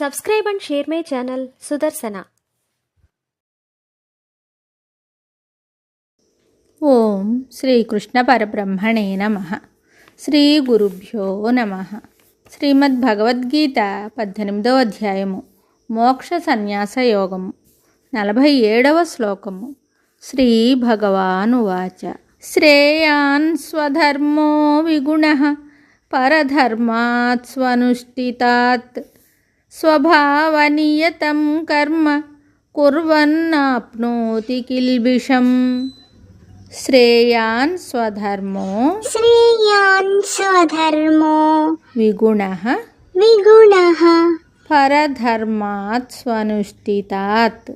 Subscribe and share my channel Sudarsana. ఓం శ్రీకృష్ణ పరబ్రహ్మణే నమః. శ్రీ గురుభ్యో నమః. శ్రీమద్భగవద్గీత 18వ అధ్యాయము మోక్ష సన్యాస యోగము 47వ శ్లోకము. శ్రీ భగవానువాచ శ్రేయాన్ స్వధర్మో విగుణః పరధర్మాత్ స్వనుష్ఠితాత్ స్వభావనియతం కర్మ కుర్వన్నాప్నోతి కిల్బిషం. శ్రేయాన్ స్వధర్మో విగుణః పరధర్మాత్ స్వనుష్ఠితాత్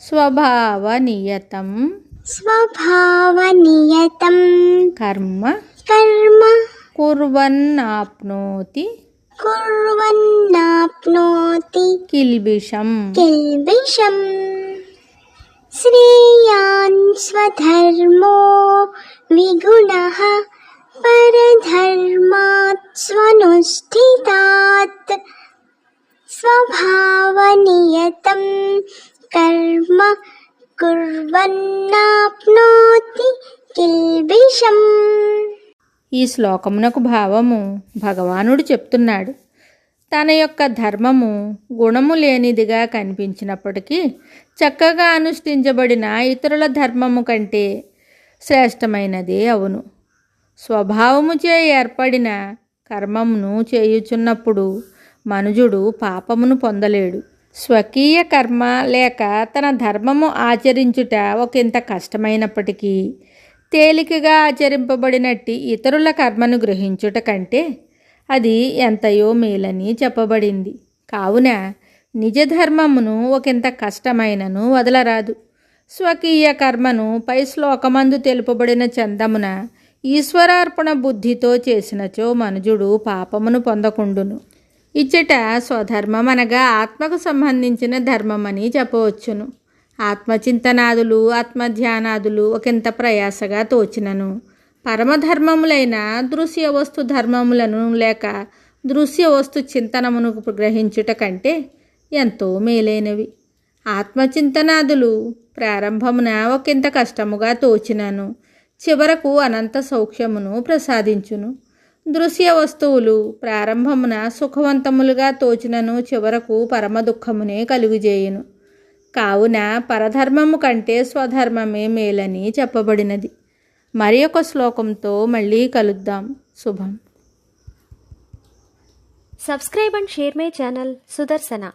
స్వభావనియతం కర్మ కుర్వన్నాప్నోతి కిల్బిషం. శ్రేయాన్ స్వధర్మో విగుణః పరధర్మాత్ స్వనుష్ఠితాత్ స్వభావనియతం కర్మ కుర్వన్నాప్నోతి కిల్బిషం. ఈ శ్లోకమునకు భావము భగవానుడు చెప్తున్నాడు. తన యొక్క ధర్మము గుణము లేనిదిగా కనిపించినప్పటికీ చక్కగా అనుష్ఠించబడిన ఇతరుల ధర్మము కంటే శ్రేష్టమైనదే అవును. స్వభావముచే ఏర్పడిన కర్మమును చేయుచున్నప్పుడు మనుజుడు పాపమును పొందలేడు. స్వకీయ కర్మ లేక తన ధర్మము ఆచరించుట ఒకంత కష్టమైనప్పటికీ తేలికగా ఆచరింపబడినట్టి ఇతరుల కర్మను గ్రహించుట కంటే అది ఎంతయో మేలని చెప్పబడింది. కావున నిజ ధర్మమును ఒకంత కష్టమైనను వదలరాదు. స్వకీయ కర్మను పై శ్లోకమందు తెలుపబడిన చందమున ఈశ్వరార్పణ బుద్ధితో చేసినచో మనుజుడు పాపమును పొందకుండును. ఇచ్చట స్వధర్మం అనగా ఆత్మకు సంబంధించిన ధర్మమని చెప్పవచ్చును. ఆత్మచింతనాదులు ఆత్మధ్యానాదులు ఒకంత ప్రయాసగా తోచినను పరమధర్మములైన దృశ్య వస్తు ధర్మములను లేక దృశ్య వస్తు చింతనమును గ్రహించుట కంటే ఎంతో మేలైనవి. ఆత్మచింతనాదులు ప్రారంభమున ఒకంత కష్టముగా తోచినను చివరకు అనంత సౌఖ్యమును ప్రసాదించును. దృశ్య వస్తువులు ప్రారంభమున సుఖవంతములుగా తోచినను చివరకు పరమ దుఃఖమునే కలుగుజేయును. కావున పరధర్మము కంటే స్వధర్మమే మేలని చెప్పబడినది. మరి ఒక శ్లోకంతో మళ్ళీ కలుద్దాం. శుభం. Subscribe and share my channel Sudarsana.